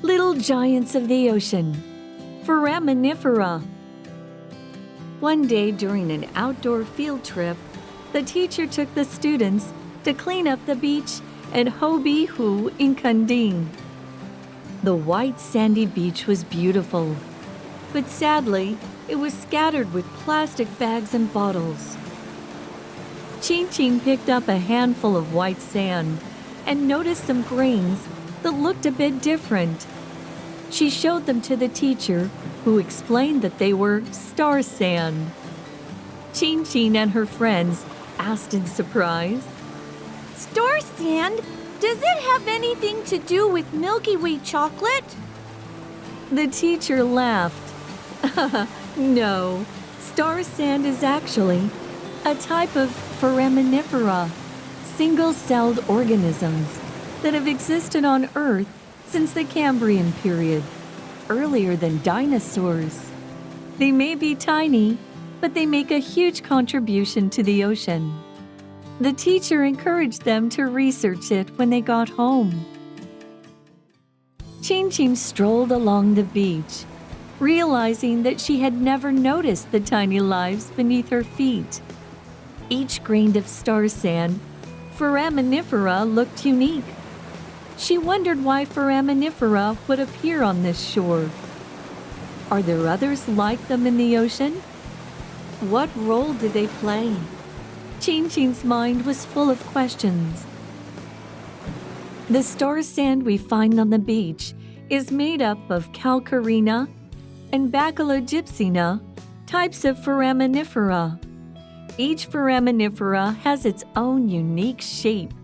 Little giants of the ocean, foraminifera. One day during an outdoor field trip, the teacher took the students to clean up the beach at Hobihu in Kunding. The white sandy beach was beautiful, but sadly, it was scattered with plastic bags and bottles. Chin picked up a handful of white sand and noticed some grains that looked a bit different. She showed them to the teacher, who explained that they were star sand. Chin and her friends asked in surprise, "Star sand? Does it have anything to do with Milky Way chocolate?" The teacher laughed. No, star sand is actually a type of foraminifera, single-celled organisms that have existed on Earth since the Cambrian period, earlier than dinosaurs. They may be tiny, but they make a huge contribution to the ocean. The teacher encouraged them to research it when they got home. Chin strolled along the beach, realizing that she had never noticed the tiny lives beneath her feet. Each grain of star sand, foraminifera, looked unique. She wondered why foraminifera would appear on this shore. Are there others like them in the ocean? What role do they play? Chin's mind was full of questions. The star sand we find on the beach is made up of calcarina and bacillogipsina, types of foraminifera. Each foraminifera has its own unique shape.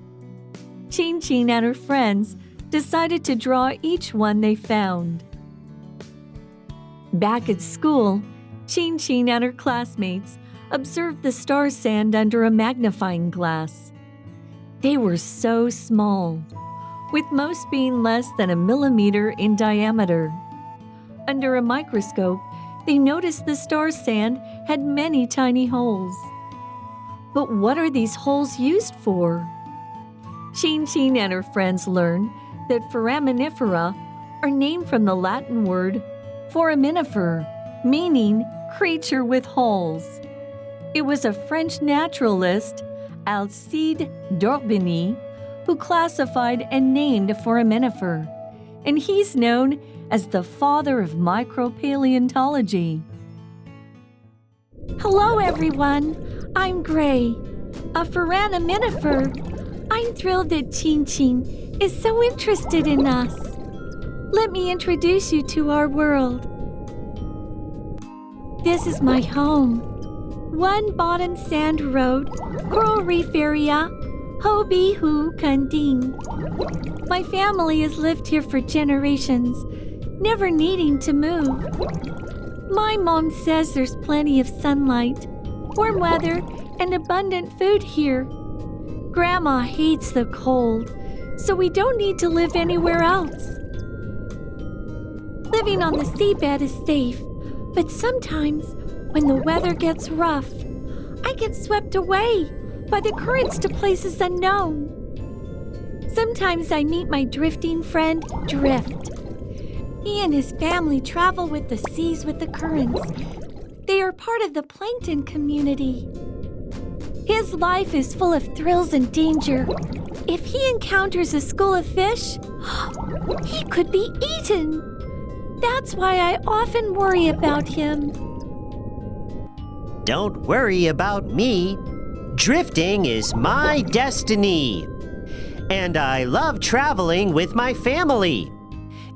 Chin and her friends decided to draw each one they found. Back at school, Chin and her classmates observed the star sand under a magnifying glass. They were so small, with most being less than a millimeter in diameter. Under a microscope, they noticed the star sand had many tiny holes. But what are these holes used for? Chin and her friends learned that foraminifera are named from the Latin word foraminifer, meaning creature with holes. It was a French naturalist, Alcide d'Orbigny, who classified and named a foraminifer, and he's known as the father of micropaleontology. Hello, everyone. I'm Gray, a foraminifera. I'm thrilled that Chin is so interested in us. Let me introduce you to our world. This is my home. One Bottom Sand Road, Coral Reef area, Hobihu, Kunding. My family has lived here for generations, never needing to move. My mom says there's plenty of sunlight, warm weather, and abundant food here. Grandma hates the cold, so we don't need to live anywhere else. Living on the seabed is safe, but sometimes when the weather gets rough, I get swept away by the currents to places unknown. Sometimes I meet my drifting friend, Drift. He and his family travel with the seas with the currents. They are part of the plankton community. His life is full of thrills and danger. If he encounters a school of fish, he could be eaten. That's why I often worry about him. Don't worry about me. Drifting is my destiny. And I love traveling with my family.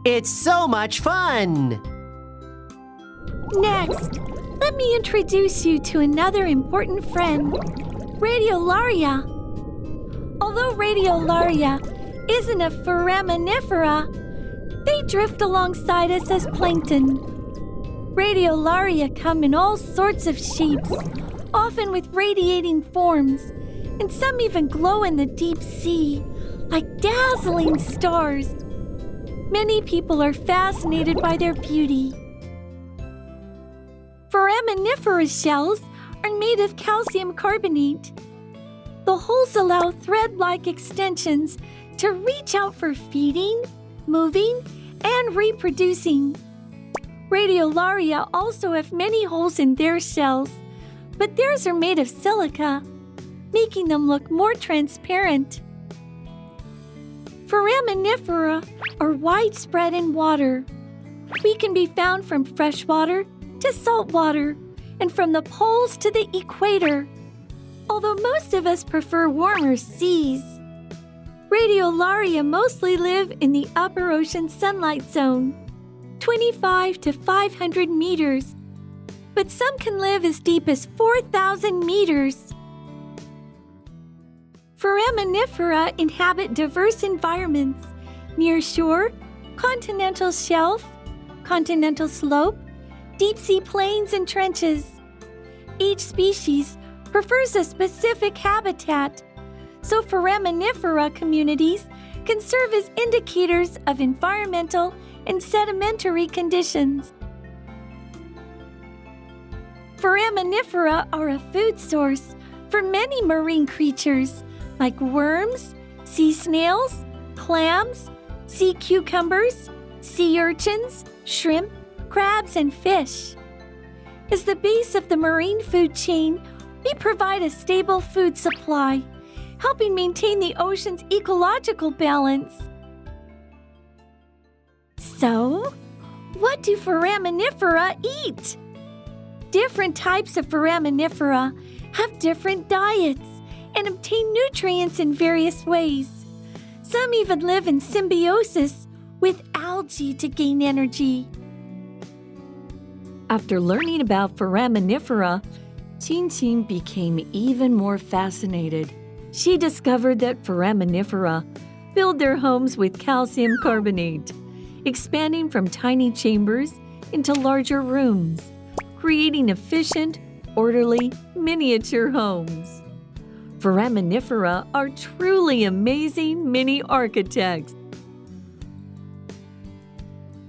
It's so much fun. Next, let me introduce you to another important friend, Radiolaria. Although Radiolaria isn't a foraminifera, they drift alongside us as plankton. Radiolaria come in all sorts of shapes, often with radiating forms, and some even glow in the deep sea, like dazzling stars. Many people are fascinated by their beauty. Foraminifera shells are made of calcium carbonate. The holes allow thread-like extensions to reach out for feeding, moving, and and reproducing. Radiolaria also have many holes in their shells, but theirs are made of silica, making them look more transparent. Foraminifera are widespread in water. We can be found from freshwater to saltwater, and from the poles to the equator, although most of us prefer warmer seas. Radiolaria mostly live in the upper ocean sunlight zone, 25 to 500 meters, but some can live as deep as 4,000 meters. Foraminifera inhabit diverse environments near shore, continental shelf, continental slope, deep sea plains, and trenches. Each species prefers a specific habitat, so foraminifera communities can serve as indicators of environmental and sedimentary conditions. Foraminifera are a food source for many marine creatures like worms, sea snails, clams, sea cucumbers, sea urchins, shrimp, crabs, and fish. As the base of the marine food chain, we provide a stable food supply, helping maintain the ocean's ecological balance. So, what do foraminifera eat? Different types of foraminifera have different diets and obtain nutrients in various ways. Some even live in symbiosis with algae to gain energy. After learning about foraminifera, Qing became even more fascinated. She discovered that foraminifera build their homes with calcium carbonate, expanding from tiny chambers into larger rooms, creating efficient, orderly, miniature homes. Foraminifera are truly amazing mini architects.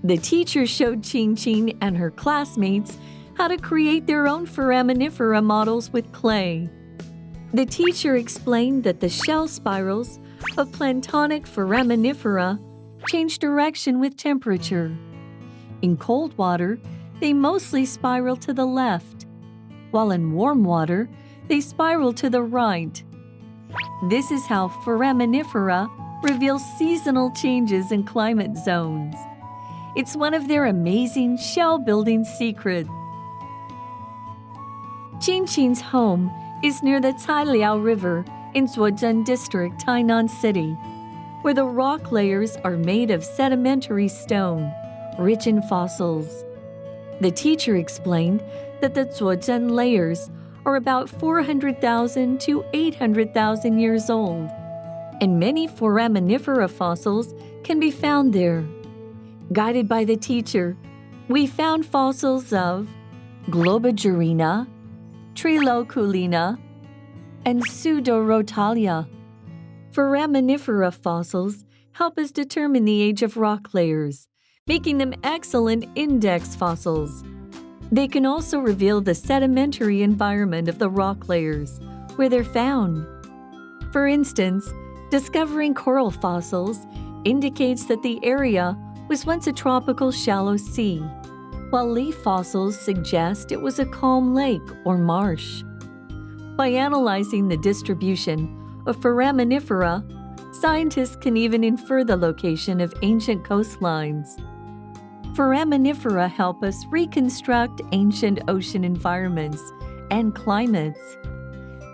The teacher showed Qing and her classmates how to create their own foraminifera models with clay. The teacher explained that the shell spirals of planktonic foraminifera change direction with temperature. In cold water, they mostly spiral to the left, while in warm water, they spiral to the right. This is how foraminifera reveal seasonal changes in climate zones. It's one of their amazing shell-building secrets. Qing's home is near the Cailiao River in Zuozhen District, Tainan City, where the rock layers are made of sedimentary stone, rich in fossils. The teacher explained that the Zuozhen layers are about 400,000 to 800,000 years old, and many foraminifera fossils can be found there. Guided by the teacher, we found fossils of Globigerina, Triloculina, and Pseudorotalia. Foraminifera fossils help us determine the age of rock layers, making them excellent index fossils. They can also reveal the sedimentary environment of the rock layers, where they're found. For instance, discovering coral fossils indicates that the area was once a tropical shallow sea, while leaf fossils suggest it was a calm lake or marsh. By analyzing the distribution of foraminifera, scientists can even infer the location of ancient coastlines. Foraminifera help us reconstruct ancient ocean environments and climates.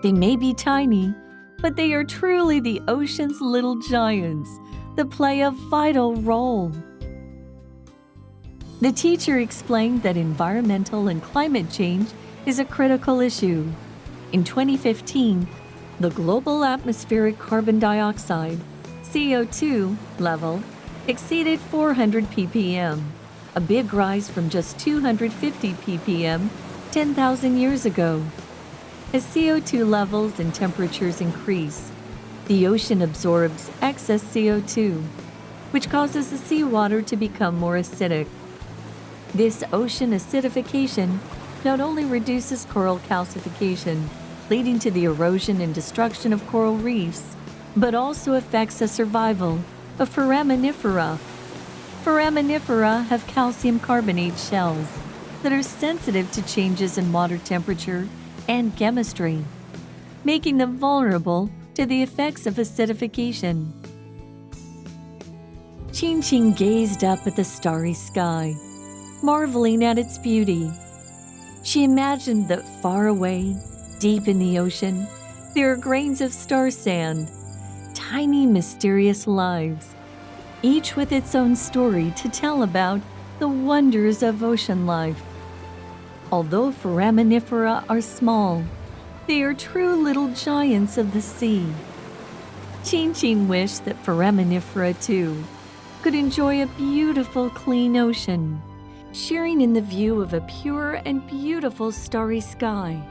They may be tiny, but they are truly the ocean's little giants that play a vital role. The teacher explained that environmental and climate change is a critical issue. In 2015, the global atmospheric carbon dioxide, CO2, level exceeded 400 ppm, a big rise from just 250 ppm 10,000 years ago. As CO2 levels and temperatures increase, the ocean absorbs excess CO2, which causes the seawater to become more acidic. This ocean acidification not only reduces coral calcification, leading to the erosion and destruction of coral reefs, but also affects the survival of foraminifera. Foraminifera have calcium carbonate shells that are sensitive to changes in water temperature and chemistry, making them vulnerable to the effects of acidification. Qing gazed up at the starry sky, marveling at its beauty. She imagined that far away, deep in the ocean, there are grains of star sand, tiny mysterious lives, each with its own story to tell about the wonders of ocean life. Although foraminifera are small, they are true little giants of the sea. Qing wished that foraminifera, too, could enjoy a beautiful, clean ocean, sharing in the view of a pure and beautiful starry sky.